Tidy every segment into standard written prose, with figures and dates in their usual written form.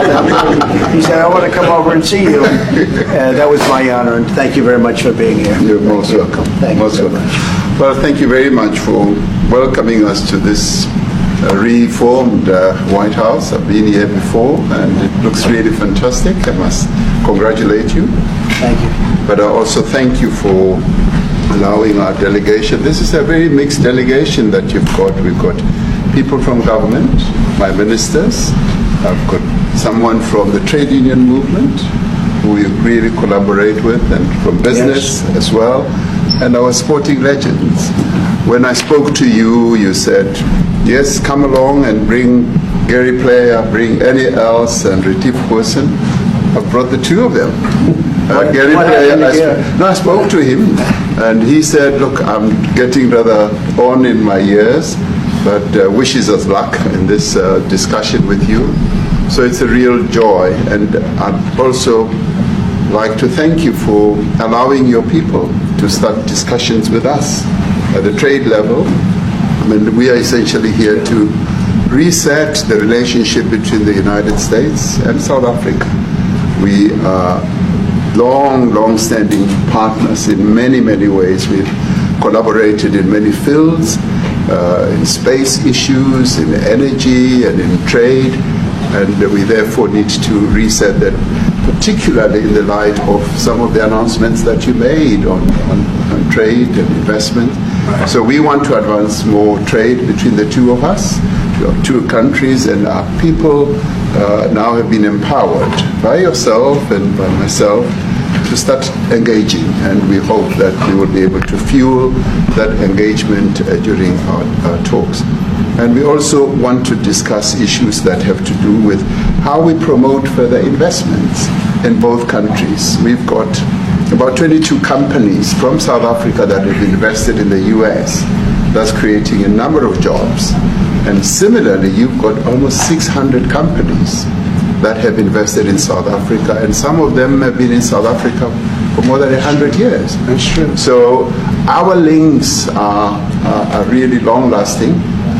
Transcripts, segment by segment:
He said, I want to come over and see you. That was my honor, and thank you very much for being here. You're most welcome. Thank you very welcome. much. Well, thank you very much for welcoming us to this reformed White House. I've been here before, and it looks really fantastic. I must congratulate you. Thank you. But I also thank you for allowing our delegation. This is a very mixed delegation that you've got. We've got people from government, my ministers. I've got someone from the trade union movement who we really collaborate with, and from business as well, and our sporting legends. When I spoke to you, you said, yes, come along and bring Gary Player, bring any else, and Retief Wilson. I've brought the two of them. Gary Player, I spoke to him, and he said, look, I'm getting rather on in my years, but wishes us luck in this discussion with you. So it's a real joy, and I'd also like to thank you for allowing your people to start discussions with us at the trade level. I mean, we are essentially here to reset the relationship between the United States and South Africa. We are long-standing partners in many, many ways. We've collaborated in many fields, in space issues, in energy, and in trade, and we therefore need to reset that, particularly in the light of some of the announcements that you made on trade and investment. So we want to advance more trade between the two of us, two countries, and our people now have been empowered by yourself and by myself to start engaging, and we hope that we will be able to fuel that engagement during our talks. And we also want to discuss issues that have to do with how we promote further investments in both countries. We've got about 22 companies from South Africa that have invested in the US. That's creating a number of jobs. And similarly, you've got almost 600 companies that have invested in South Africa, and some of them have been in South Africa for more than 100 years. That's true. So our links are really long-lasting,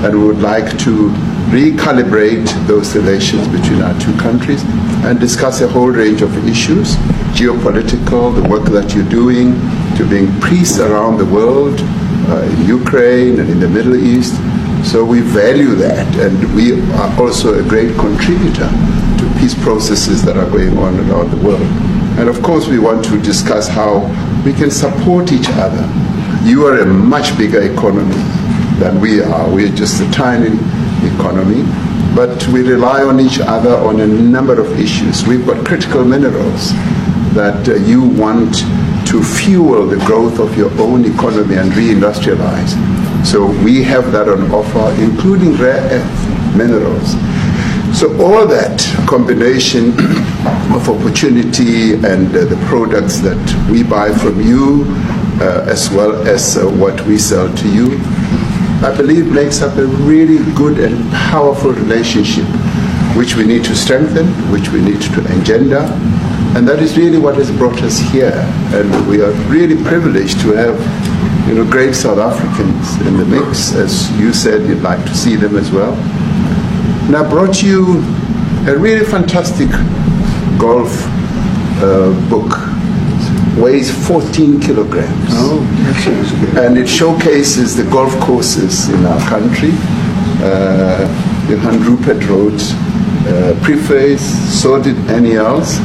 and we would like to recalibrate those relations between our two countries and discuss a whole range of issues, geopolitical, the work that you're doing to bring peace around the world, in Ukraine and in the Middle East. So we value that, and we are also a great contributor to peace processes that are going on around the world. And of course, we want to discuss how we can support each other. You are a much bigger economy than we are. We're just a tiny economy, but we rely on each other on a number of issues. We've got critical minerals that you want to fuel the growth of your own economy and reindustrialize. So we have that on offer, including rare earth minerals. So all that combination of opportunity and the products that we buy from you, as well as what we sell to you, I believe makes up a really good and powerful relationship, which we need to strengthen, which we need to engender. And that is really what has brought us here. And we are really privileged to have great South Africans in the mix. As you said, you'd like to see them as well. And I brought you a really fantastic golf book. Weighs 14 kilograms. Oh, that sounds good. And it showcases the golf courses in our country. Johan Rupert wrote preface, so did Annie else.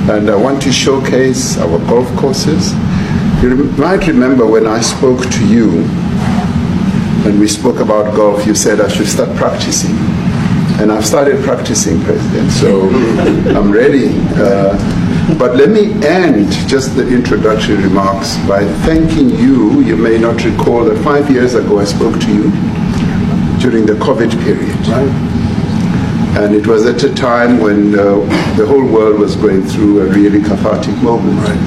And I want to showcase our golf courses. You might remember when I spoke to you, when we spoke about golf, you said I should start practicing. And I've started practicing, President, so I'm ready. But let me end just the introductory remarks by thanking you. You may not recall that 5 years ago I spoke to you during the COVID period. Right. And it was at a time when the whole world was going through a really cathartic moment. Right.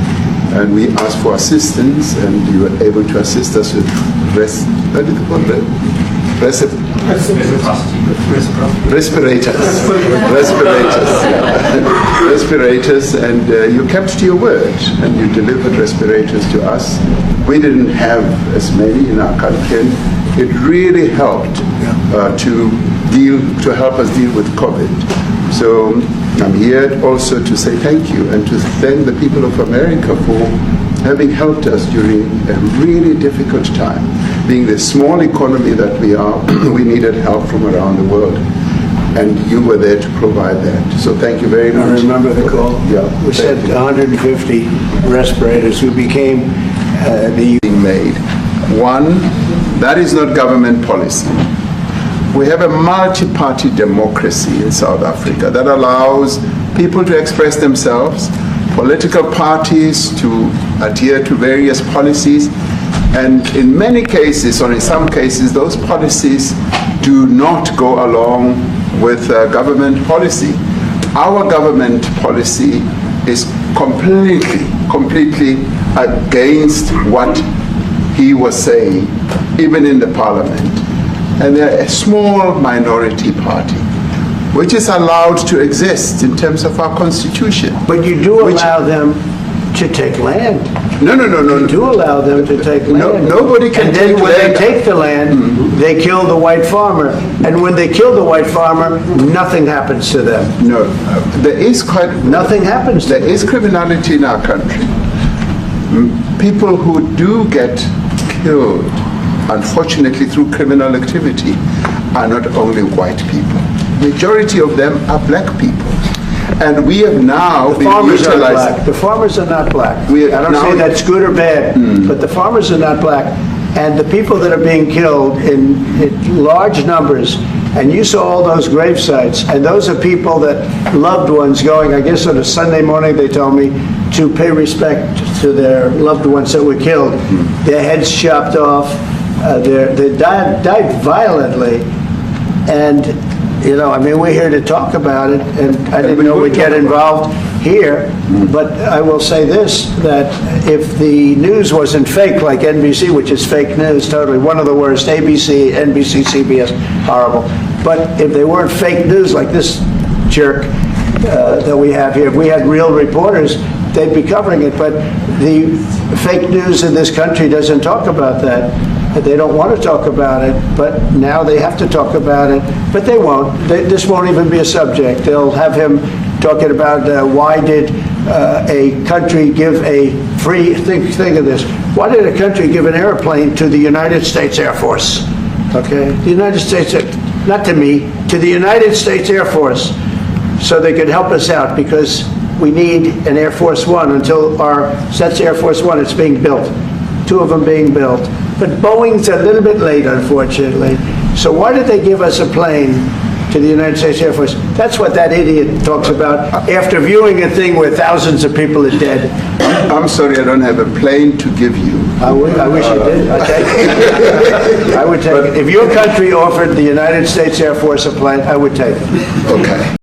And we asked for assistance, and you were able to assist us with respirators, and you kept to your word, and you delivered respirators to us. We didn't have as many in our country, and it really helped to help us deal with COVID. So I'm here also to say thank you and to thank the people of America for having helped us during a really difficult time. Being the small economy that we are, we needed help from around the world. And you were there to provide that. So thank you very much. I remember the call. Yeah. We sent 150 respirators who became the... Being made. One, that is not government policy. We have a multi-party democracy in South Africa that allows people to express themselves, political parties to adhere to various policies, and in many cases, or in some cases, those policies do not go along with government policy. Our government policy is completely against what he was saying, even in the parliament. And they're a small minority party, which is allowed to exist in terms of our constitution. But you do allow them to take land. No. You do allow them to take land. Nobody can and then take when land. they take the land, they kill the white farmer. And when they kill the white farmer, nothing happens to them. No, there is Nothing happens to There them. is criminality in our country. People who do get killed, unfortunately through criminal activity, are not only white people. Majority of them are black people. And we have now The been farmers are utilizing... black. The farmers are not black. We I don't now- say that's good or bad, but the farmers are not black. And the people that are being killed in large numbers, and you saw all those grave sites, and those are people that loved ones going, I guess on a Sunday morning, they told me, to pay respect to their loved ones that were killed. Their heads chopped off, they died violently, and you know, I mean, we're here to talk about it, and I didn't know we'd get involved here, but I will say this, that if the news wasn't fake like NBC, which is fake news totally, one of the worst, ABC, NBC, CBS, horrible, but if they weren't fake news like this jerk that we have here, if we had real reporters, they'd be covering it, but the fake news in this country doesn't talk about that. They don't want to talk about it, but now they have to talk about it. But they won't. This won't even be a subject. They'll have him talking about why did a country give a free, think of this, why did a country give an airplane to the United States Air Force? Okay? The United States, not to me, to the United States Air Force, so they could help us out, because we need an Air Force One until that's Air Force One, it's being built. 2 of them being built. But Boeing's a little bit late, unfortunately. So why did they give us a plane to the United States Air Force? That's what that idiot talks about after viewing a thing where thousands of people are dead. I'm sorry, I don't have a plane to give you. I wish you did. I'd take it. I would take it. If your country offered the United States Air Force a plane, I would take it. Okay.